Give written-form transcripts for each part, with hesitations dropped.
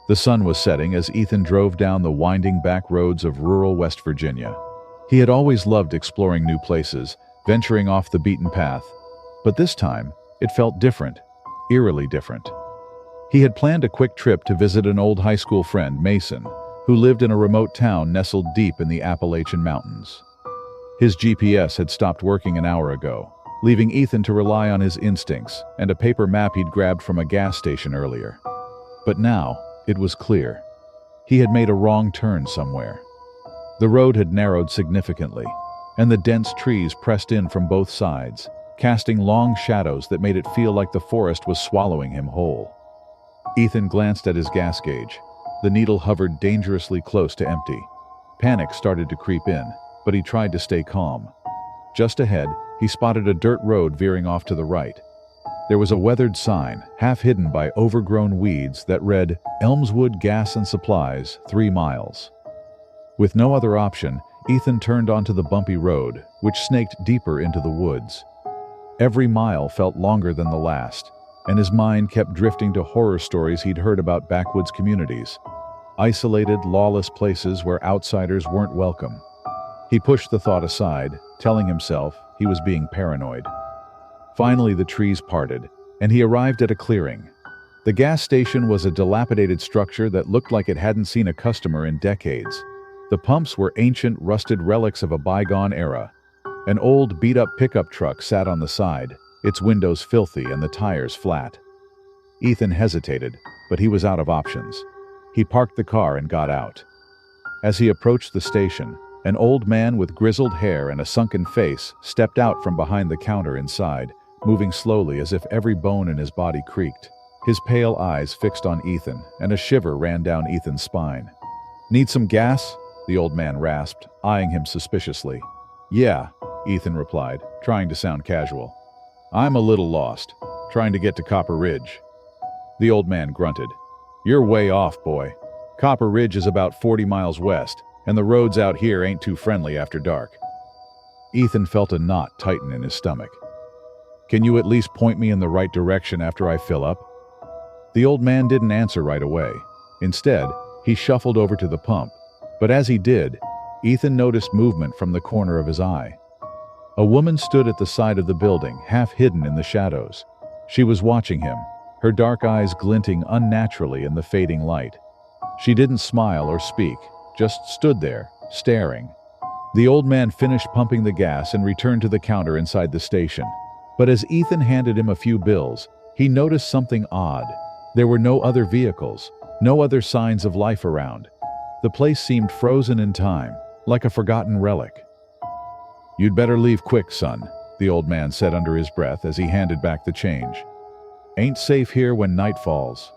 The sun was setting as Ethan drove down the winding back roads of rural West Virginia. He had always loved exploring new places, venturing off the beaten path. But this time, it felt different, eerily different. He had planned a quick trip to visit an old high school friend, Mason, who lived in a remote town nestled deep in the Appalachian Mountains. His GPS had stopped working an hour ago, leaving Ethan to rely on his instincts and a paper map he'd grabbed from a gas station earlier. But now, it was clear. He had made a wrong turn somewhere. The road had narrowed significantly, and the dense trees pressed in from both sides, casting long shadows that made it feel like the forest was swallowing him whole. Ethan glanced at his gas gauge. The needle hovered dangerously close to empty. Panic started to creep in, but he tried to stay calm. Just ahead, he spotted a dirt road veering off to the right. There was a weathered sign, half hidden by overgrown weeds, that read, "Elmswood Gas and Supplies, 3 miles." With no other option, Ethan turned onto the bumpy road, which snaked deeper into the woods. Every mile felt longer than the last, and his mind kept drifting to horror stories he'd heard about backwoods communities, isolated, lawless places where outsiders weren't welcome. He pushed the thought aside, telling himself he was being paranoid. Finally, the trees parted, and he arrived at a clearing. The gas station was a dilapidated structure that looked like it hadn't seen a customer in decades. The pumps were ancient, rusted relics of a bygone era. An old, beat-up pickup truck sat on the side, its windows filthy and the tires flat. Ethan hesitated, but he was out of options. He parked the car and got out. As he approached the station, an old man with grizzled hair and a sunken face stepped out from behind the counter inside, moving slowly as if every bone in his body creaked. His pale eyes fixed on Ethan, and a shiver ran down Ethan's spine. "Need some gas?" the old man rasped, eyeing him suspiciously. "Yeah," Ethan replied, trying to sound casual. "I'm a little lost, trying to get to Copper Ridge." The old man grunted. "You're way off, boy. Copper Ridge is about 40 miles west, and the roads out here ain't too friendly after dark." Ethan felt a knot tighten in his stomach. "Can you at least point me in the right direction after I fill up?" The old man didn't answer right away. Instead, he shuffled over to the pump, but as he did, Ethan noticed movement from the corner of his eye. A woman stood at the side of the building, half hidden in the shadows. She was watching him, her dark eyes glinting unnaturally in the fading light. She didn't smile or speak, just stood there, staring. The old man finished pumping the gas and returned to the counter inside the station. But as Ethan handed him a few bills, he noticed something odd. There were no other vehicles, no other signs of life around. The place seemed frozen in time, like a forgotten relic. "You'd better leave quick, son," the old man said under his breath as he handed back the change. "Ain't safe here when night falls."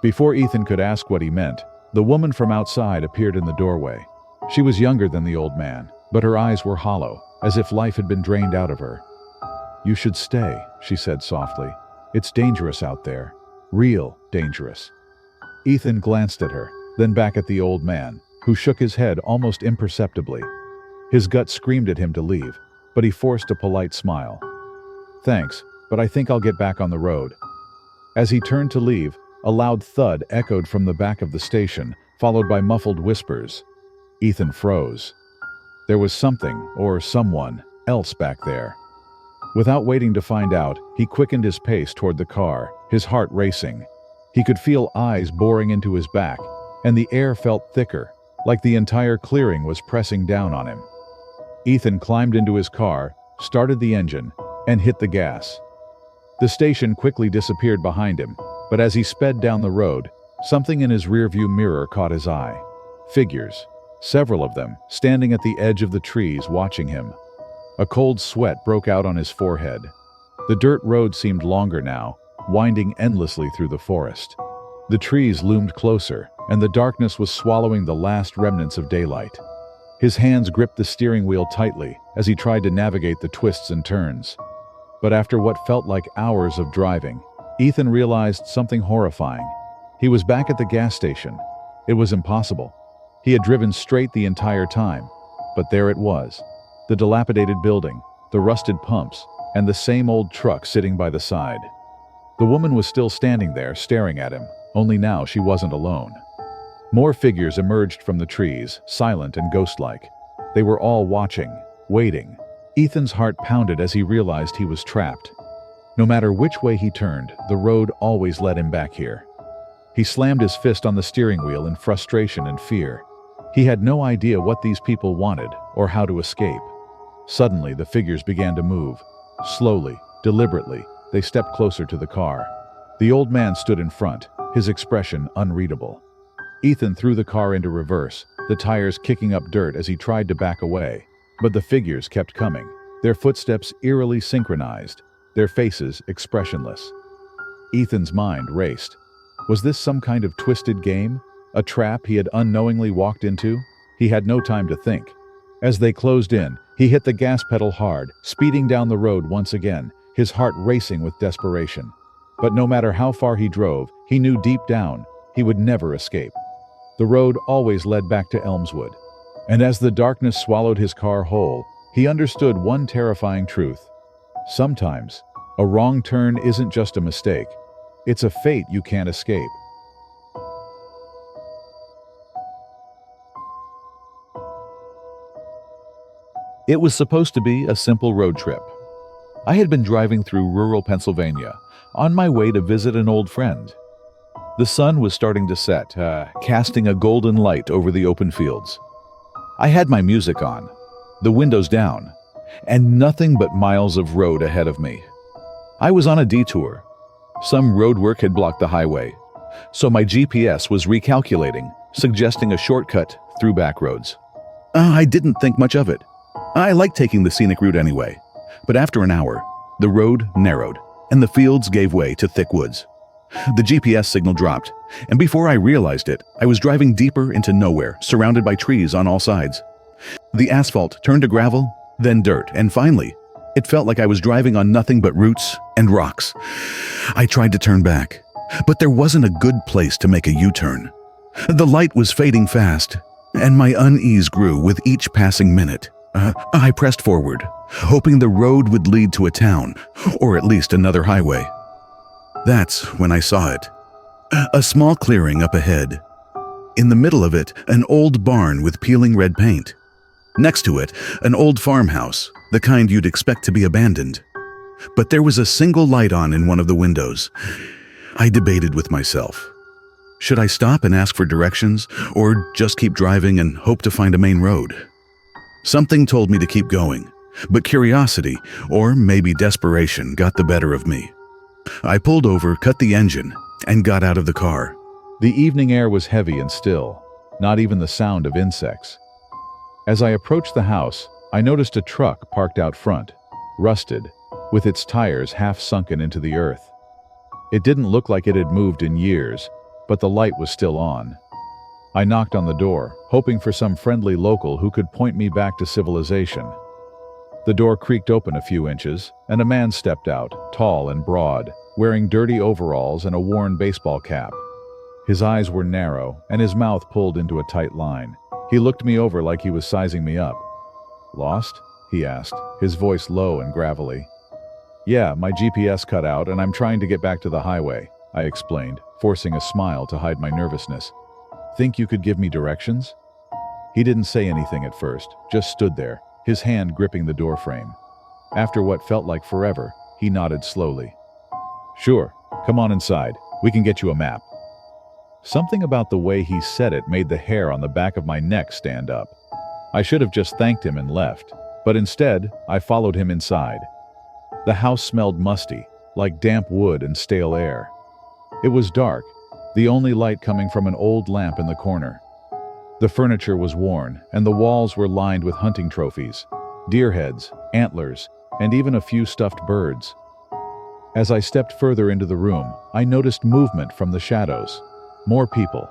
Before Ethan could ask what he meant, the woman from outside appeared in the doorway. She was younger than the old man, but her eyes were hollow, as if life had been drained out of her. "You should stay," she said softly. "It's dangerous out there. Real dangerous." Ethan glanced at her, then back at the old man, who shook his head almost imperceptibly. His gut screamed at him to leave, but he forced a polite smile. "Thanks, but I think I'll get back on the road." As he turned to leave, a loud thud echoed from the back of the station, followed by muffled whispers. Ethan froze. There was something, or someone, else back there. Without waiting to find out, he quickened his pace toward the car, his heart racing. He could feel eyes boring into his back, and the air felt thicker, like the entire clearing was pressing down on him. Ethan climbed into his car, started the engine, and hit the gas. The station quickly disappeared behind him, but as he sped down the road, something in his rearview mirror caught his eye. Figures, several of them, standing at the edge of the trees watching him. A cold sweat broke out on his forehead. The dirt road seemed longer now, winding endlessly through the forest. The trees loomed closer, and the darkness was swallowing the last remnants of daylight. His hands gripped the steering wheel tightly as he tried to navigate the twists and turns. But after what felt like hours of driving, Ethan realized something horrifying. He was back at the gas station. It was impossible. He had driven straight the entire time, but there it was. The dilapidated building, the rusted pumps, and the same old truck sitting by the side. The woman was still standing there, staring at him, only now she wasn't alone. More figures emerged from the trees, silent and ghost-like. They were all watching, waiting. Ethan's heart pounded as he realized he was trapped. No matter which way he turned, the road always led him back here. He slammed his fist on the steering wheel in frustration and fear. He had no idea what these people wanted or how to escape. Suddenly, the figures began to move. Slowly, deliberately, they stepped closer to the car. The old man stood in front, his expression unreadable. Ethan threw the car into reverse, the tires kicking up dirt as he tried to back away. But the figures kept coming, their footsteps eerily synchronized, their faces expressionless. Ethan's mind raced. Was this some kind of twisted game? A trap he had unknowingly walked into? He had no time to think. As they closed in, he hit the gas pedal hard, speeding down the road once again, his heart racing with desperation. But no matter how far he drove, he knew deep down he would never escape. The road always led back to Elmswood. And as the darkness swallowed his car whole, he understood one terrifying truth. Sometimes, a wrong turn isn't just a mistake. It's a fate you can't escape. It was supposed to be a simple road trip. I had been driving through rural Pennsylvania, on my way to visit an old friend. The sun was starting to set, casting a golden light over the open fields. I had my music on, the windows down, and nothing but miles of road ahead of me. I was on a detour. Some roadwork had blocked the highway, so my GPS was recalculating, suggesting a shortcut through back roads. I didn't think much of it. I liked taking the scenic route anyway, but after an hour, the road narrowed, and the fields gave way to thick woods. The GPS signal dropped, and before I realized it, I was driving deeper into nowhere, surrounded by trees on all sides. The asphalt turned to gravel, then dirt, and finally, it felt like I was driving on nothing but roots and rocks. I tried to turn back, but there wasn't a good place to make a U-turn. The light was fading fast, and my unease grew with each passing minute. I pressed forward, hoping the road would lead to a town, or at least another highway. That's when I saw it. A small clearing up ahead. In the middle of it, an old barn with peeling red paint. Next to it, an old farmhouse, the kind you'd expect to be abandoned. But there was a single light on in one of the windows. I debated with myself. Should I stop and ask for directions, or just keep driving and hope to find a main road? Something told me to keep going, but curiosity, or maybe desperation, got the better of me. I pulled over, cut the engine, and got out of the car. The evening air was heavy and still, not even the sound of insects. As I approached the house, I noticed a truck parked out front, rusted, with its tires half sunken into the earth. It didn't look like it had moved in years, but the light was still on. I knocked on the door, hoping for some friendly local who could point me back to civilization. The door creaked open a few inches, and a man stepped out, tall and broad, wearing dirty overalls and a worn baseball cap. His eyes were narrow, and his mouth pulled into a tight line. He looked me over like he was sizing me up. "Lost?" he asked, his voice low and gravelly. "Yeah, my GPS cut out and I'm trying to get back to the highway," I explained, forcing a smile to hide my nervousness. "Think you could give me directions?" He didn't say anything at first, just stood there, his hand gripping the doorframe. After what felt like forever, he nodded slowly. "Sure, come on inside. We can get you a map." Something about the way he said it made the hair on the back of my neck stand up. I should have just thanked him and left, but instead, I followed him inside. The house smelled musty, like damp wood and stale air. It was dark, the only light coming from an old lamp in the corner. The furniture was worn, and the walls were lined with hunting trophies, deer heads, antlers, and even a few stuffed birds. As I stepped further into the room, I noticed movement from the shadows. More people.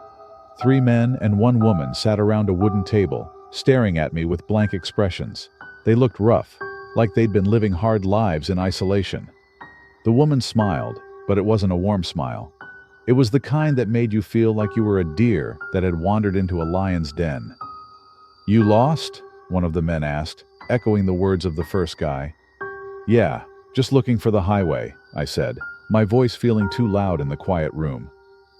3 men and 1 woman sat around a wooden table, staring at me with blank expressions. They looked rough, like they'd been living hard lives in isolation. The woman smiled, but it wasn't a warm smile. It was the kind that made you feel like you were a deer that had wandered into a lion's den. "You lost?" one of the men asked, echoing the words of the first guy. "Yeah, just looking for the highway," I said, my voice feeling too loud in the quiet room.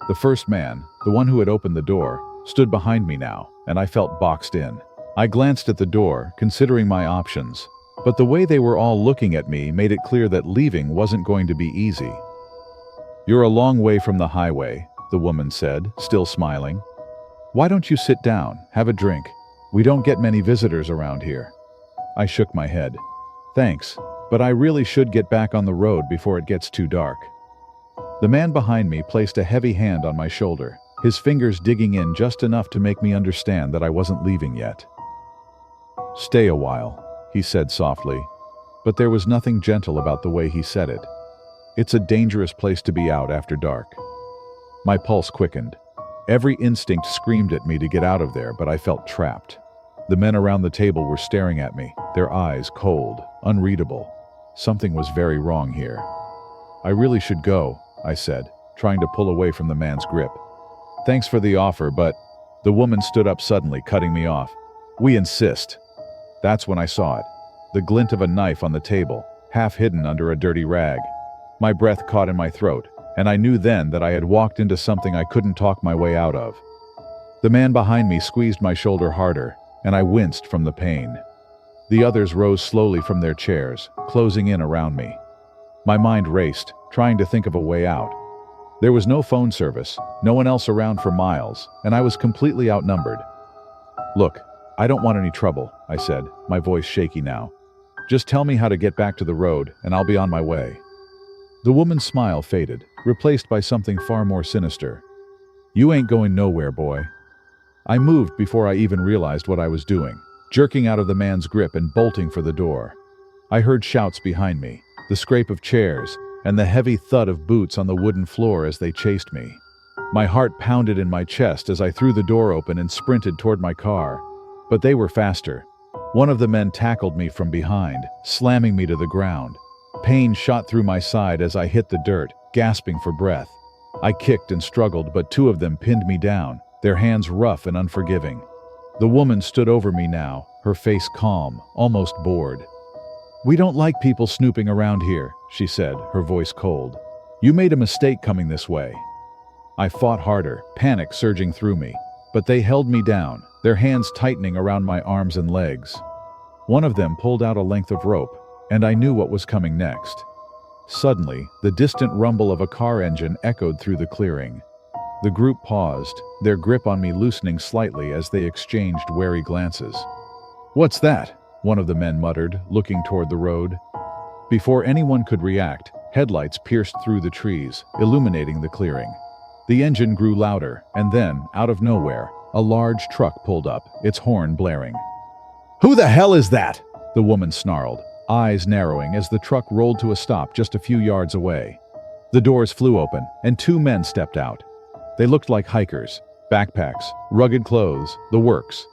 The first man, the one who had opened the door, stood behind me now, and I felt boxed in. I glanced at the door, considering my options, but the way they were all looking at me made it clear that leaving wasn't going to be easy. "You're a long way from the highway," the woman said, still smiling. "Why don't you sit down, have a drink? We don't get many visitors around here." I shook my head. "Thanks, but I really should get back on the road before it gets too dark." The man behind me placed a heavy hand on my shoulder, his fingers digging in just enough to make me understand that I wasn't leaving yet. "Stay a while," he said softly, but there was nothing gentle about the way he said it. "It's a dangerous place to be out after dark." My pulse quickened. Every instinct screamed at me to get out of there, but I felt trapped. The men around the table were staring at me, their eyes cold, unreadable. Something was very wrong here. "I really should go," I said, trying to pull away from the man's grip. "Thanks for the offer, but—" The woman stood up suddenly, cutting me off. "We insist." That's when I saw it. The glint of a knife on the table, half hidden under a dirty rag. My breath caught in my throat, and I knew then that I had walked into something I couldn't talk my way out of. The man behind me squeezed my shoulder harder, and I winced from the pain. The others rose slowly from their chairs, closing in around me. My mind raced, trying to think of a way out. There was no phone service, no one else around for miles, and I was completely outnumbered. "Look, I don't want any trouble," I said, my voice shaky now. "Just tell me how to get back to the road, and I'll be on my way." The woman's smile faded, replaced by something far more sinister. "You ain't going nowhere, boy." I moved before I even realized what I was doing, jerking out of the man's grip and bolting for the door. I heard shouts behind me, the scrape of chairs, and the heavy thud of boots on the wooden floor as they chased me. My heart pounded in my chest as I threw the door open and sprinted toward my car. But they were faster. One of the men tackled me from behind, slamming me to the ground. Pain shot through my side as I hit the dirt, gasping for breath. I kicked and struggled, but two of them pinned me down, their hands rough and unforgiving. The woman stood over me now, her face calm, almost bored. "We don't like people snooping around here," she said, her voice cold. "You made a mistake coming this way." I fought harder, panic surging through me, but they held me down, their hands tightening around my arms and legs. One of them pulled out a length of rope, and I knew what was coming next. Suddenly, the distant rumble of a car engine echoed through the clearing. The group paused, their grip on me loosening slightly as they exchanged wary glances. "What's that?" one of the men muttered, looking toward the road. Before anyone could react, headlights pierced through the trees, illuminating the clearing. The engine grew louder, and then, out of nowhere, a large truck pulled up, its horn blaring. "Who the hell is that?" the woman snarled, eyes narrowing as the truck rolled to a stop just a few yards away. The doors flew open, and two men stepped out. They looked like hikers, backpacks, rugged clothes, the works.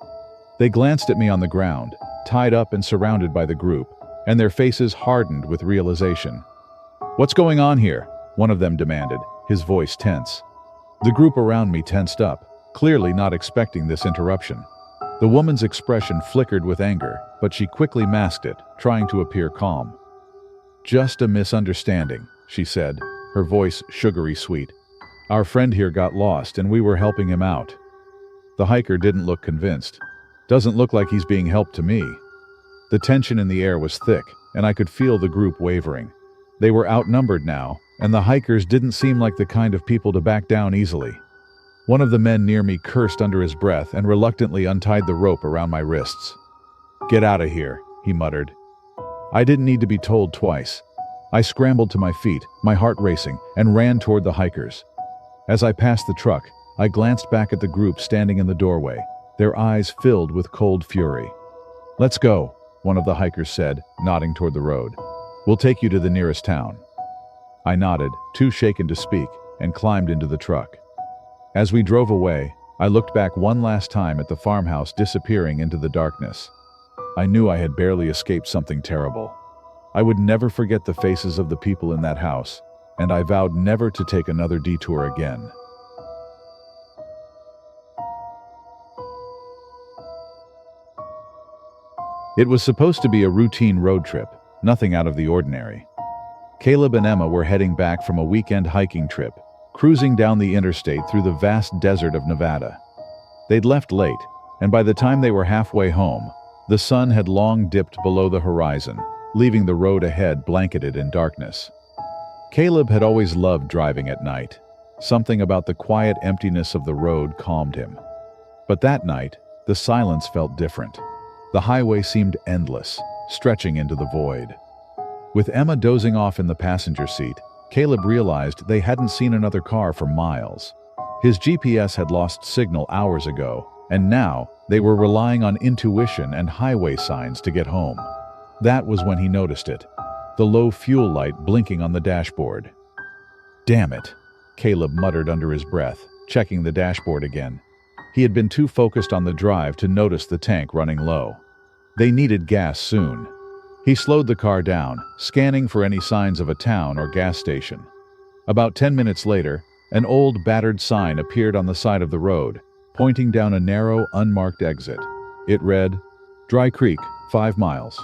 They glanced at me on the ground, tied up and surrounded by the group, and their faces hardened with realization. "What's going on here?" one of them demanded, his voice tense. The group around me tensed up, clearly not expecting this interruption. The woman's expression flickered with anger, but she quickly masked it, trying to appear calm. "Just a misunderstanding," she said, her voice sugary sweet. "Our friend here got lost and we were helping him out." The hiker didn't look convinced. "Doesn't look like he's being helped to me." The tension in the air was thick, and I could feel the group wavering. They were outnumbered now, and the hikers didn't seem like the kind of people to back down easily. One of the men near me cursed under his breath and reluctantly untied the rope around my wrists. "Get out of here," he muttered. I didn't need to be told twice. I scrambled to my feet, my heart racing, and ran toward the hikers. As I passed the truck, I glanced back at the group standing in the doorway, their eyes filled with cold fury. "Let's go," one of the hikers said, nodding toward the road. "We'll take you to the nearest town." I nodded, too shaken to speak, and climbed into the truck. As we drove away, I looked back one last time at the farmhouse disappearing into the darkness. I knew I had barely escaped something terrible. I would never forget the faces of the people in that house, and I vowed never to take another detour again. It was supposed to be a routine road trip, nothing out of the ordinary. Caleb and Emma were heading back from a weekend hiking trip, cruising down the interstate through the vast desert of Nevada. They'd left late, and by the time they were halfway home, the sun had long dipped below the horizon, leaving the road ahead blanketed in darkness. Caleb had always loved driving at night. Something about the quiet emptiness of the road calmed him. But that night, the silence felt different. The highway seemed endless, stretching into the void. With Emma dozing off in the passenger seat, Caleb realized they hadn't seen another car for miles. His GPS had lost signal hours ago, and now they were relying on intuition and highway signs to get home. That was when he noticed it, the low fuel light blinking on the dashboard. "Damn it," Caleb muttered under his breath, checking the dashboard again. He had been too focused on the drive to notice the tank running low. They needed gas soon. He slowed the car down, scanning for any signs of a town or gas station. About 10 minutes later, an old battered sign appeared on the side of the road, pointing down a narrow, unmarked exit. It read, "Dry Creek, 5 miles."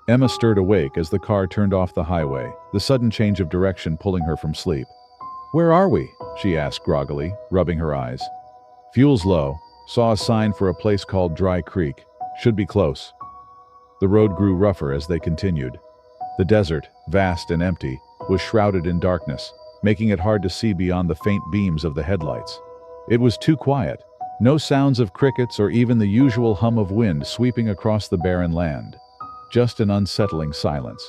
Emma stirred awake as the car turned off the highway, the sudden change of direction pulling her from sleep. "Where are we?" she asked groggily, rubbing her eyes. "Fuel's low. Saw a sign for a place called Dry Creek. Should be close." The road grew rougher as they continued. The desert, vast and empty, was shrouded in darkness, making it hard to see beyond the faint beams of the headlights. It was too quiet. No sounds of crickets or even the usual hum of wind sweeping across the barren land. Just an unsettling silence.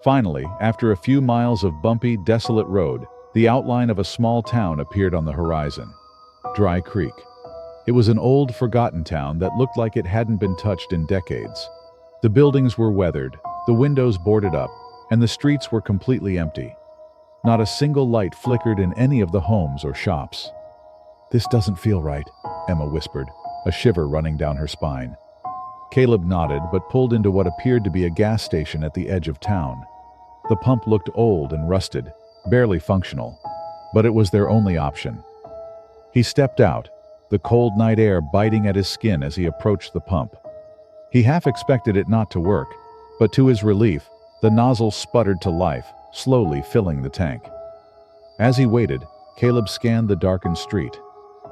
Finally, after a few miles of bumpy, desolate road, the outline of a small town appeared on the horizon. Dry Creek. It was an old, forgotten town that looked like it hadn't been touched in decades. The buildings were weathered, the windows boarded up, and the streets were completely empty. Not a single light flickered in any of the homes or shops. "This doesn't feel right," Emma whispered, a shiver running down her spine. Caleb nodded but pulled into what appeared to be a gas station at the edge of town. The pump looked old and rusted, barely functional, but it was their only option. He stepped out, the cold night air biting at his skin as he approached the pump. He half expected it not to work, but to his relief, the nozzle sputtered to life, slowly filling the tank. As he waited, Caleb scanned the darkened street.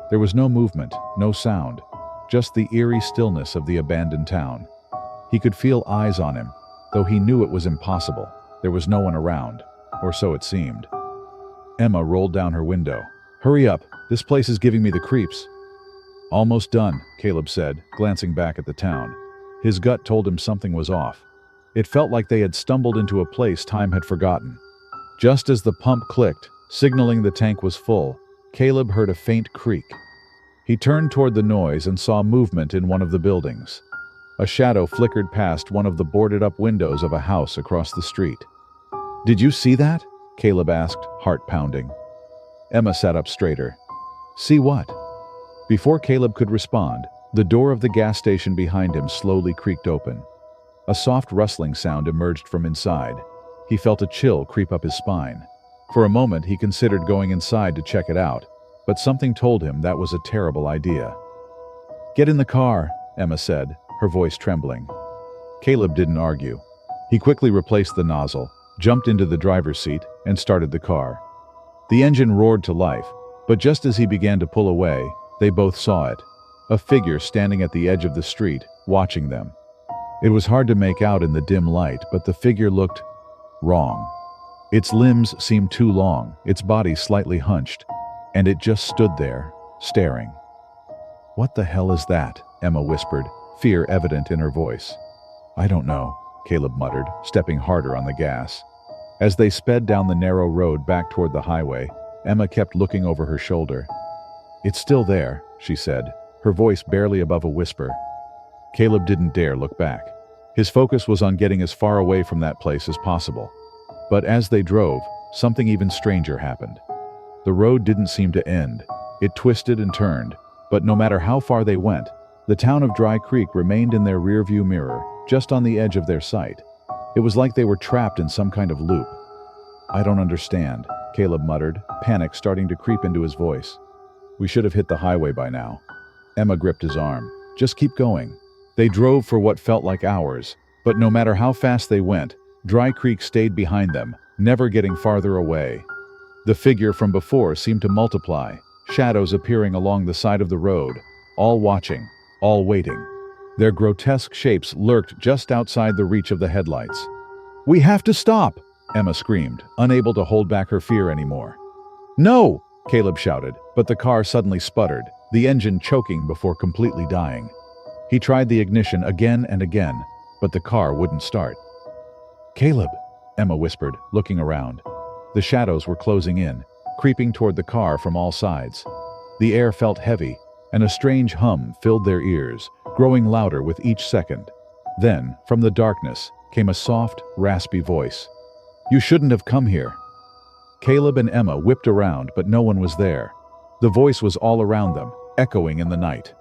There was no movement, no sound, just the eerie stillness of the abandoned town. He could feel eyes on him, though he knew it was impossible. There was no one around, or so it seemed. Emma rolled down her window. "Hurry up, this place is giving me the creeps." "Almost done," Caleb said, glancing back at the town. His gut told him something was off. It felt like they had stumbled into a place time had forgotten. Just as the pump clicked, signaling the tank was full, Caleb heard a faint creak. He turned toward the noise and saw movement in one of the buildings. A shadow flickered past one of the boarded-up windows of a house across the street. "Did you see that?" Caleb asked, heart pounding. Emma sat up straighter. "See what?" Before Caleb could respond, the door of the gas station behind him slowly creaked open. A soft rustling sound emerged from inside. He felt a chill creep up his spine. For a moment he considered going inside to check it out, but something told him that was a terrible idea. "Get in the car," Emma said, her voice trembling. Caleb didn't argue. He quickly replaced the nozzle, jumped into the driver's seat, and started the car. The engine roared to life, but just as he began to pull away, they both saw it. A figure standing at the edge of the street, watching them. It was hard to make out in the dim light, but the figure looked wrong. Its limbs seemed too long, its body slightly hunched, and it just stood there, staring. "What the hell is that?" Emma whispered, fear evident in her voice. "I don't know," Caleb muttered, stepping harder on the gas. As they sped down the narrow road back toward the highway, Emma kept looking over her shoulder. "It's still there," she said, her voice barely above a whisper. Caleb didn't dare look back. His focus was on getting as far away from that place as possible. But as they drove, something even stranger happened. The road didn't seem to end. It twisted and turned, but no matter how far they went, the town of Dry Creek remained in their rearview mirror, just on the edge of their sight. It was like they were trapped in some kind of loop. "I don't understand," Caleb muttered, panic starting to creep into his voice. "We should have hit the highway by now." Emma gripped his arm. "Just keep going." They drove for what felt like hours, but no matter how fast they went, Dry Creek stayed behind them, never getting farther away. The figure from before seemed to multiply, shadows appearing along the side of the road, all watching, all waiting. Their grotesque shapes lurked just outside the reach of the headlights. "We have to stop!" Emma screamed, unable to hold back her fear anymore. "No!" Caleb shouted, but the car suddenly sputtered, the engine choking before completely dying. He tried the ignition again and again, but the car wouldn't start. "Caleb," Emma whispered, looking around. The shadows were closing in, creeping toward the car from all sides. The air felt heavy, and a strange hum filled their ears, growing louder with each second. Then, from the darkness, came a soft, raspy voice. "You shouldn't have come here." Caleb and Emma whipped around, but no one was there. The voice was all around them, echoing in the night.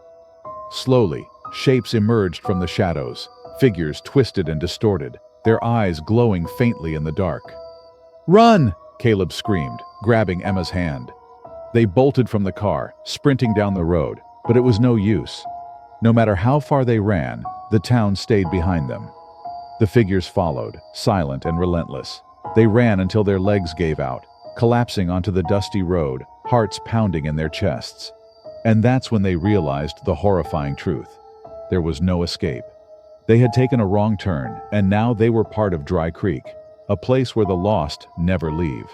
Slowly, shapes emerged from the shadows, figures twisted and distorted, their eyes glowing faintly in the dark. "Run!" Caleb screamed, grabbing Emma's hand. They bolted from the car, sprinting down the road, but it was no use. No matter how far they ran, the town stayed behind them. The figures followed, silent and relentless. They ran until their legs gave out, collapsing onto the dusty road, hearts pounding in their chests. And that's when they realized the horrifying truth. There was no escape. They had taken a wrong turn, and now they were part of Dry Creek, a place where the lost never leave.